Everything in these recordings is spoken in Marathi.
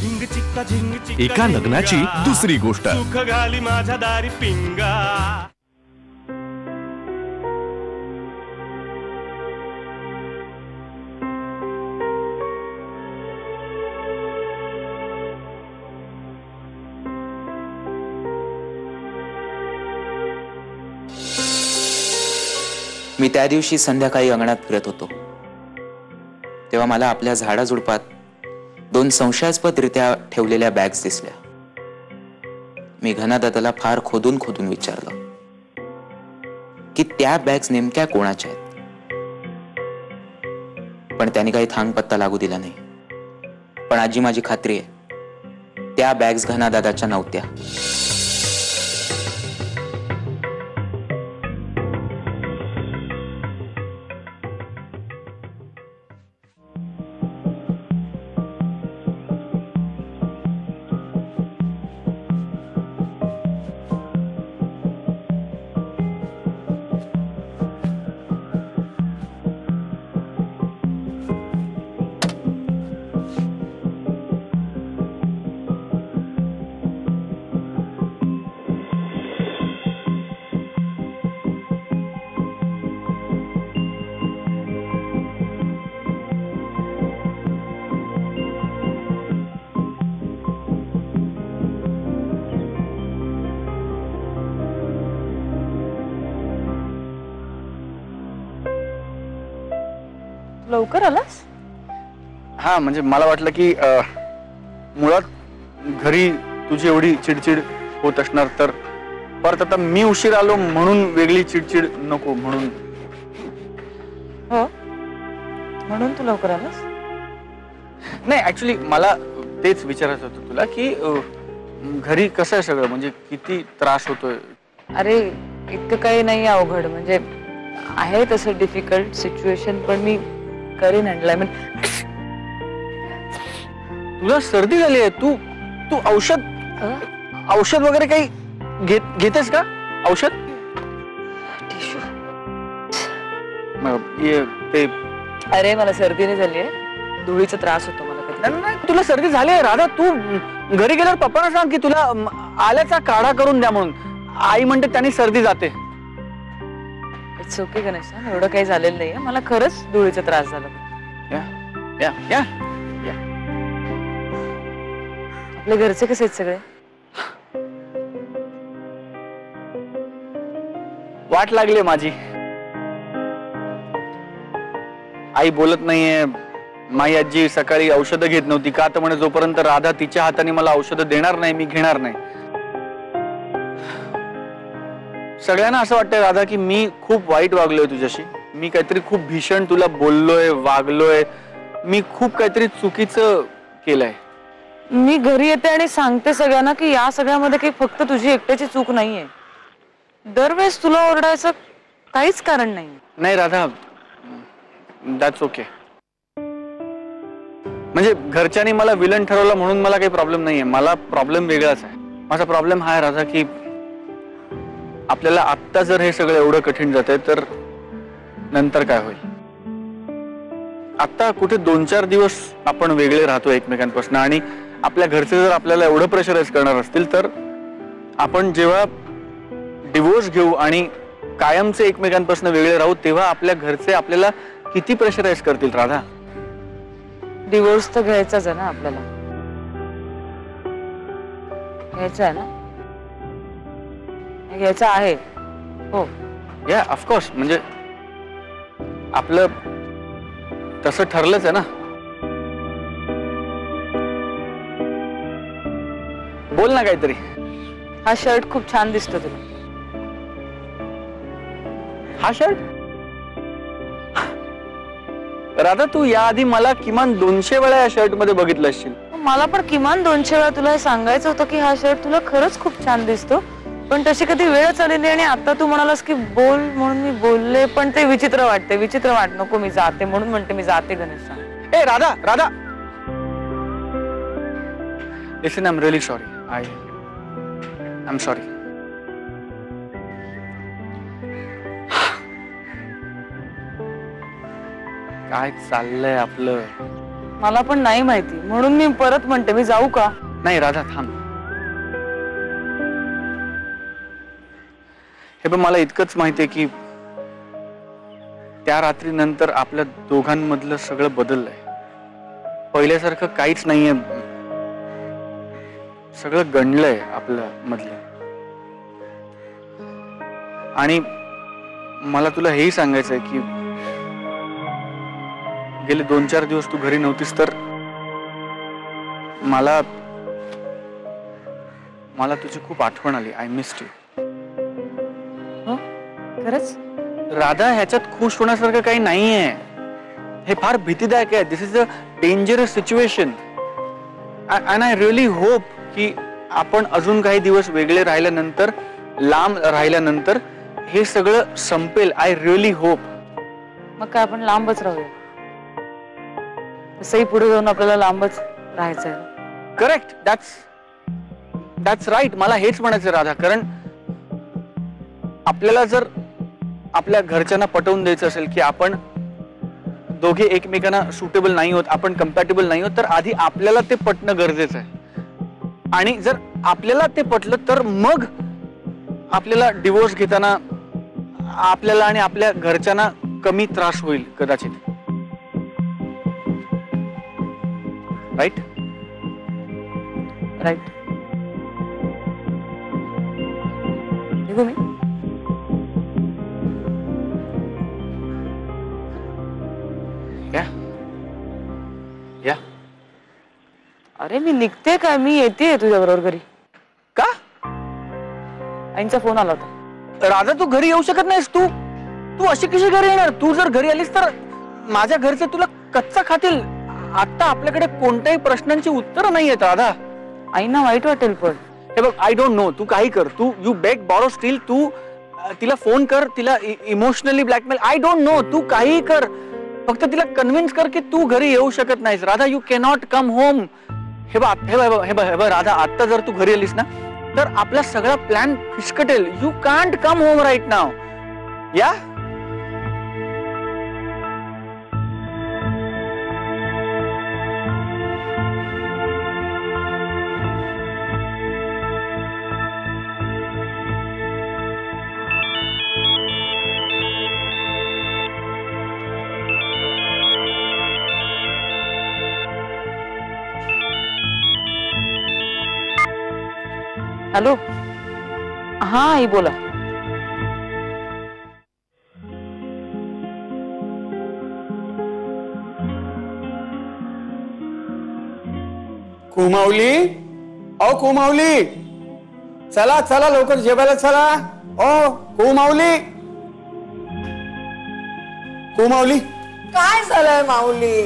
एका लग्नाची दुसरी गोष्ट. सुख घाली माझ्या दारी पिंगा. मी त्या दिवशी संध्याकाळी अंगणात फिरत होतो तेव्हा मला आपल्या झाडाझुडपात 2 संशयास्पदरित्या ठेवलेल्या बॅग्स दिसल्या. मी घनादादाला फार खोदून खोदून विचारलं की त्या बॅग्स नेमक्या कोणाच्या आहेत, पण त्याने काही थांग पत्ता लागू दिला नाही. पण आजी माझी खात्री आहे त्या बॅग्स घनादादाच्या नव्हत्या. लवकर आलास? हा म्हणजे मला वाटलं की मुळात घरी तुझी एवढी चिडचिड होत असणार तर परत आता मी उशीर आलो म्हणून वेगळी चिडचिड नको म्हणून. हो म्हणून तू लवकर आलास? नाही ऍक्च्युली मला तेच विचारायचं होतं तुला की घरी कसं आहे सगळं, म्हणजे किती त्रास होतोय? अरे इतकं काही नाही अवघड, म्हणजे आहे तसं डिफिकल्ट सिच्युएशन, पण मी करीन हँडल. आय मीन तुला सर्दी झाली आहे, तू तू औषध वगैरे काही घेतेस का? औषध ते अरे मला सर्दी नाही झाली आहे, धुळीचा त्रास होतो मला कधी. नाही तुला सर्दी झाली आहे राधा, तू घरी गेल्यावर पप्पांना सांग की तुला आल्याचा काढा करून द्या म्हणून. आई म्हणते त्याने सर्दी जाते. इट्स ओके गणेश, एवढं काही झालेलं नाहीये, मला खरंच धुळीचा त्रास झाला. या या या. आपल्या घरचे कसे आहेत सगळे? वाट लागली माझी. आई बोलत नाहीये. माई आजी सकाळी औषधं घेत नव्हती का तर म्हणे जोपर्यंत राधा तिच्या हाताने मला औषधं देणार नाही मी घेणार नाही. सगळ्यांना असं वाटतंय राधा की मी खूप वाईट वागलोय तुझ्याशी, मी काहीतरी खूप भीषण तुला बोललोय, वागलोय, मी खूप काहीतरी चुकीचं केलंय. मी घरी येते आणि सांगते सगळ्यांना की या सगळ्यामध्ये काही फक्त तुझी एकट्याची चूक नाहीये. दरवेळेस तुला ओरडायचं काहीच कारण नाही. नाही राधा, दॅट्स ओके. म्हणजे घरच्यांनी मला विलन ठरवलं म्हणून मला काही प्रॉब्लेम नाहीये. मला प्रॉब्लेम वेगळाच आहे. माझा प्रॉब्लेम हा आहे राधा की आपल्याला आत्ता जर हे सगळं एवढं कठीण जातंय तर नंतर काय होईल? आता कुठे 2-4 दिवस आपण वेगळे राहतो एकमेकांपासून आणि आपल्या घरचे जर आपल्याला एवढं प्रेशराईज करणार असतील तर आपण जेव्हा डिवोर्स घेऊ आणि कायमचे एकमेकांपासून वेगळे राहू तेव्हा आपल्या घरचे आपल्याला किती प्रेशराईज करतील राधा? डिवोर्स तर घ्यायचाच आहे ना आपल्याला, घ्यायचा आहे ना? घ्यायचा आहे. हो या ऑफकोर्स, म्हणजे आपलं तसं ठरलंच आहे ना. बोल ना काहीतरी. हा शर्ट खूप छान दिसतो तुला. हा शर्ट? राधा तू याआधी मला किमान 200 वेळा या शर्ट मध्ये बघितलं असशील. मला पण किमान 200 वेळा तुला हे सांगायचं होतं की हा शर्ट तुला खरंच खूप छान दिसतो, पण तशी कधी वेळच आलेली आणि आता तू म्हणालास की बोल म्हणून मी बोलले, पण ते विचित्र वाटते. विचित्र वाट नको, मी जाते म्हणून म्हणते मी जाते. गणेश ए Radha Radha, listen, I am really sorry. I am sorry. काय चाललंय आपलं? मला पण नाही माहिती, म्हणून मी परत म्हणते, मी जाऊ का? नाही राधा थांब. हे पण मला इतकंच माहितीये की त्या रात्रीनंतर आपल्या दोघांमधलं सगळं बदललंय. पहिल्यासारखं काहीच नाहीये, सगळं गणलंय आपल्या मधलं. आणि मला तुला हेही सांगायचंय की गेले 2-4 दिवस तू घरी नव्हतीस तर मला तुझी खूप आठवण आली. I missed you. खरंच? राधा, ह्याच्यात खुश होण्यासारखं काही नाहीये. हे फार भीतीदायक आहे. This is a dangerous situation. And I really hope की आपण अजून काही दिवस वेगळे राहिल्यानंतर, लांब राहिल्यानंतर हे सगळं संपेल. I really hope. मग काय आपण लांबच राहूया. तसंही पुढे जाऊन आपल्याला लांबच राहायचंय. करेक्ट. That's right. मला हेच म्हणायचं राधा, कारण आपल्याला जर आपल्या घरच्यांना पटवून द्यायचं असेल की आपण दोघे एकमेकांना सुटेबल नाही होत, आपण कम्पॅटेबल नाही होत, तर आधी आपल्याला ते पटणं गरजेचं आहे. आणि जर आपल्याला ते पटलं तर मग आपल्याला डिवोर्स घेताना आपल्याला आणि आपल्या घरच्यांना कमी त्रास होईल कदाचित. राईट? राईट. निघू मी? या. अरे मी निघते काय? मी येते तुझ्या बरोबर घरी. का? आईंचा फोन आला होता. राधा, तू घरी येऊ शकत नाहीस. तू अशी कशी घरी येणार? तू जर घरी आलीस तर माझ्या घरचे तुला कच्चा खातील. आता आपल्याकडे कोणत्याही प्रश्नांची उत्तर नाही आहेत राधा. आईंना वाईट वाटेल पण. हे बघ, आय डोंट नो. तू काही कर. तू यू बेग, बॉरो, स्टील. तू तिला फोन कर, तिला emotionally blackmail. I don't know. तू काही कर, फक्त तिला कन्व्हिन्स कर की तू घरी येऊ शकत नाहीस. Radha, you cannot come home. हे बघ राधा, आता जर तू घरी आलीस ना तर आपला सगळा प्लॅन फिसकटेल. You can't come home right now. या. हॅलो. हा आई बोला. कुमावली, ओ कुमावली, चला चला लवकर जेवायला चला. ओ कुमावली. कुमावली, काय झालंय माऊली?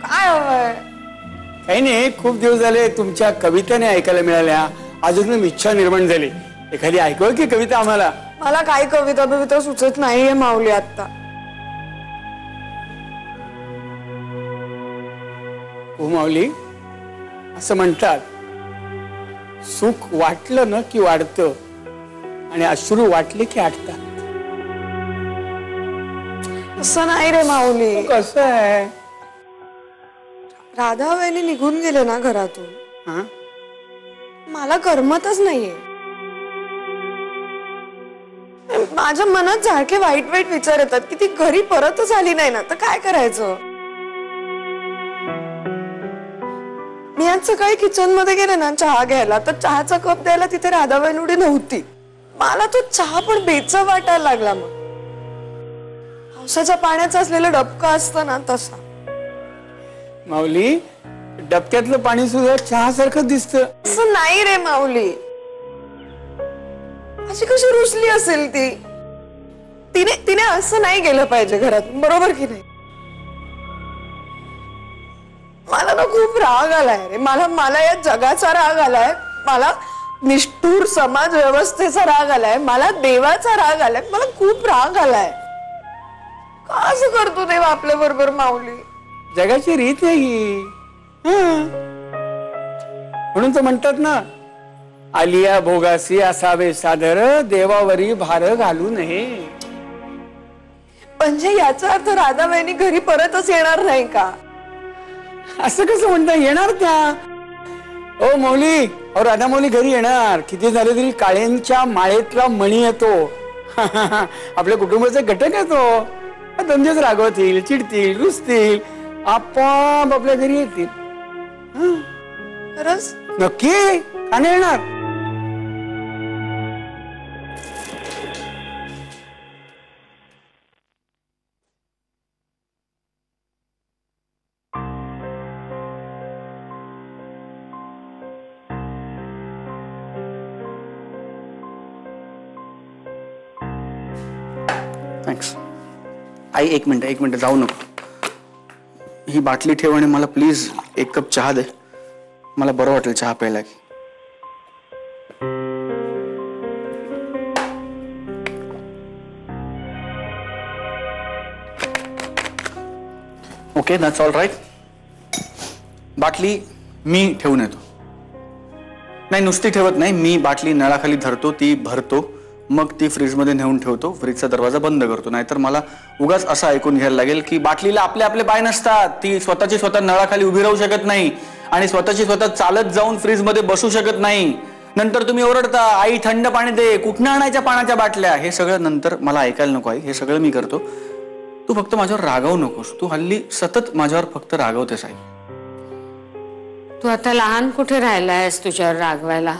काय हवंय? काही नाही, खूप दिवस झाले तुमच्या कविताने ऐकायला मिळाल्या. अजून इच्छा निर्माण झाली. एखादी ऐकव की कविता आम्हाला. मला काही कविता बिविता सुचत नाहीये माऊली आता. कुमावली, असं म्हणतात, सुख वाटलं ना की वाढतं आणि अश्रू वाटले की आटतात. असं नाही रे माऊली. कसं आहे? राधा वहिनी निघून गेले ना घरातून, हा? मला करमतच नाहीये. माझ्या मनात सारखे वाईट वाईट विचार येतात की ती घरी परतच आली नाही ना तर काय करायचं. मी आज सकाळी किचन मध्ये गेले ना चहा घ्यायला, तर चहाचा कप द्यायला तिथे राधा वहिनी नव्हती. मला तो चहा पण बेचव वाटायला लागला. मग पावसाच्या पाण्याचं असलेलं डबकं असतं ना तसा. माऊली, डबक्यातलं पाणी सुद्धा चहा सारखं दिसतं. असं नाही रे माऊली. अशी कशी रुसली असेल ती? तिने असं नाही गेलं पाहिजे घरातून, बरोबर की नाही? मला ना खूप राग आलाय रे. मला या जगाचा राग आलाय. मला निष्ठुर समाज व्यवस्थेचा राग आलाय. मला देवाचा राग आलाय. मला खूप राग आलाय. का असं करतो देव आपल्या बरोबर माऊली? जगाची रीत नाही. म्हणून तर म्हणतात ना, आलिया भोगासी असावे सादर, देवावरी भार घालू नये. म्हणजे याचा अर्थ राधा वहिनी घरी परतच येणार नाही का? असं कसं म्हणता, येणार त्या. ओ मौली, ओ राधा मौली घरी येणार. किती झाले तरी काळ्यांच्या माळेतला मणी येतो. आपल्या कुटुंबाचा घटक येतो. 2 दिवस रागवतील, चिडतील, रुसतील, आपोआप आपल्या घरी येतील. खरंच नक्की का नाही येणार. थँक्स. आई एक मिनिट जाऊ नको. ही बाटली ठेव आणि मला प्लीज 1 कप चहा दे. मला बरं वाटेल चहा प्यायला की. Okay, that's all right. बाटली मी ठेवून येतो. नाही, नुसती ठेवत नाही मी. बाटली नळाखाली धरतो, ती भरतो, मग ती फ्रीजमध्ये नेऊन ठेवतो. फ्रीजचा दरवाजा बंद करतो. नाहीतर मला उगाच असं ऐकून घ्यायला लागेल की बाटलीला आपले पाय नसतात. ती स्वतःची स्वतः नळाखाली उभी राहू शकत नाही आणि स्वतःची स्वतः चालत जाऊन फ्रीजमध्ये बसू शकत नाही. नंतर तुम्ही ओरडता, आई थंड पाणी दे, कुठनं आणायच्या पाण्याच्या बाटल्या. हे सगळं नंतर मला ऐकायला नको आई. हे सगळं मी करतो. तू फक्त माझ्यावर रागावू नकोस. तू हल्ली सतत माझ्यावर फक्त रागवतेस आई. तू आता लहान कुठे राहिलायस तुझ्यावर रागवायला.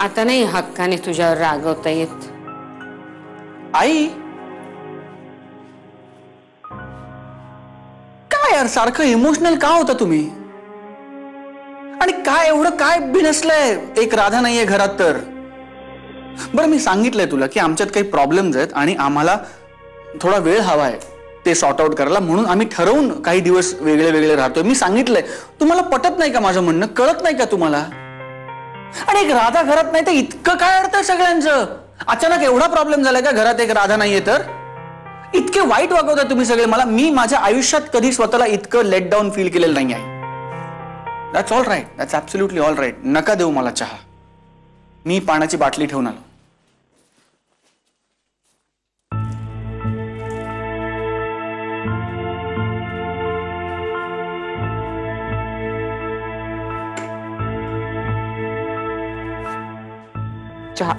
आता नाही हक्काने तुझ्यावर रागवता येत. आई काय यार, सारखं इमोशनल का होता तुम्ही. आणि काय एवढं काय बिनसलंय. एक राधा नाहीये घरात तर. बरं, मी सांगितलंय तुला की आमच्यात काही प्रॉब्लेम्स आहेत आणि आम्हाला थोडा वेळ हवाय ते सॉर्ट आउट करायला. म्हणून आम्ही ठरवून काही दिवस वेगळे वेगळे राहतोय. मी सांगितलंय. तुम्हाला पटत नाही का माझं म्हणणं. कळत नाही का तुम्हाला. आणि एक राधा घरात नाही तर इतकं काय अडतंय सगळ्यांचं. अचानक एवढा प्रॉब्लेम झालाय का घरात एक राधा नाहीये तर. इतके वाईट वागवताय तुम्ही सगळे मला. मी माझ्या आयुष्यात कधी स्वतःला इतकं लेट डाऊन फील केलेलं नाही आहे. That's all right. That's absolutely all right. नका देऊ मला चहा. मी पाण्याची बाटली ठेवून आलो. चहा.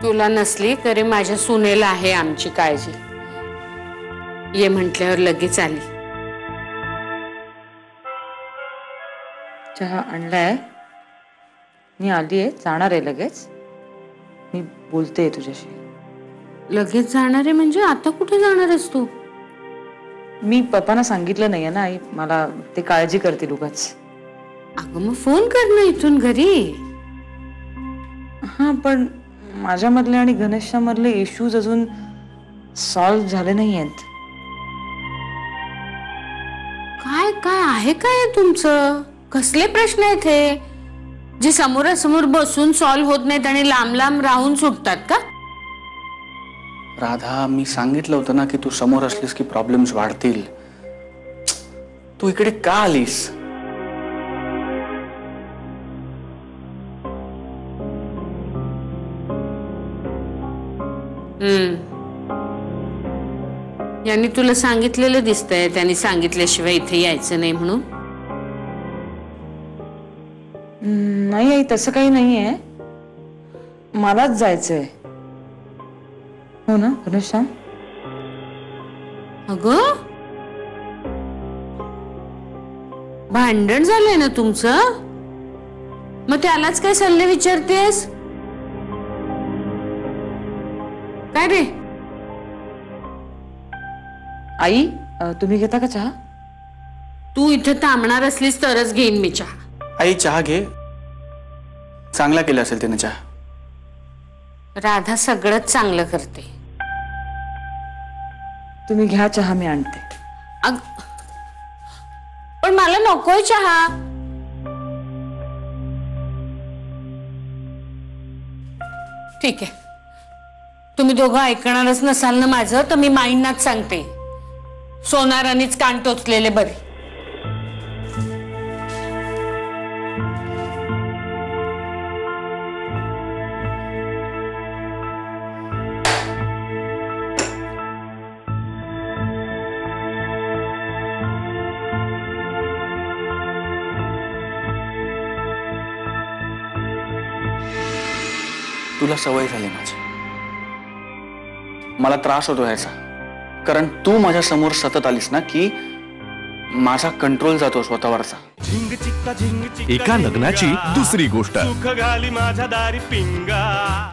तुला नसली तरी माझ्या सुनेला आहे आमची काळजी. ये म्हटल्यावर लगेच आली. चहा आणलाय. मी आली आहे, जाणार आहे लगेच. मी बोलते तुझ्याशी. लगेच जाणार आहे म्हणजे आता कुठे जाणार आहेस तू. मी पप्पांना सांगितलं नाहीये ना आई. मला ते काळजी करतील उगाच. अगं मग फोन कर ना इथून घरी. हा, पण माझ्यामधले आणि घनश्यामधले इश्यूज अजून सॉल्व्ह झाले नाही आहेत. काय काय आहे काय तुमचं. कसले प्रश्न आहेत हे जे समोरासमोर बसून सॉल्व्ह होत नाहीत आणि लांब लांब राहून सुटतात का. राधा, मी सांगितलं होतं ना की तू समोर असलीस की प्रॉब्लेम्स वाढतील. तू इकडे का आलीस. यांनी तुला सांगितलेलं दिसतंय त्यांनी सांगितल्याशिवाय इथे यायचं नाही म्हणून. नाही आई, तसं काही नाहीये. मलाच जायचंय. हो ना घनश्याम. अगं भांडण झालंय ना तुमचं. मग त्यालाच काय सल्ले विचारतेस काय रे. आई, तुम्ही घेता का चहा. तू इथे थांबणार असलीस तरच घेईन मी चहा. आई चहा घे. चांगला केला असेल त्याने चहा. राधा सगळंच चांगलं करते. तुम्ही घ्या चहा, मी आणते. पण मला नकोय चहा. ठीक आहे, तुम्ही दोघं ऐकणारच नसाल ना माझं, तर मी माईंनाच सांगते, सोनारानेच कान टोचलेले बरे. तुला सवय झाली माझी. मला त्रास होतो ह्याचा, कारण तू माझ्या समोर सतत आलीस ना की माझा कंट्रोल जातो स्वतःवरचा. झिंग चिक्का झिंग चिक्का एका लग्नाची दुसरी गोष्ट. सुख घाली माझ्या दारी पिंगा.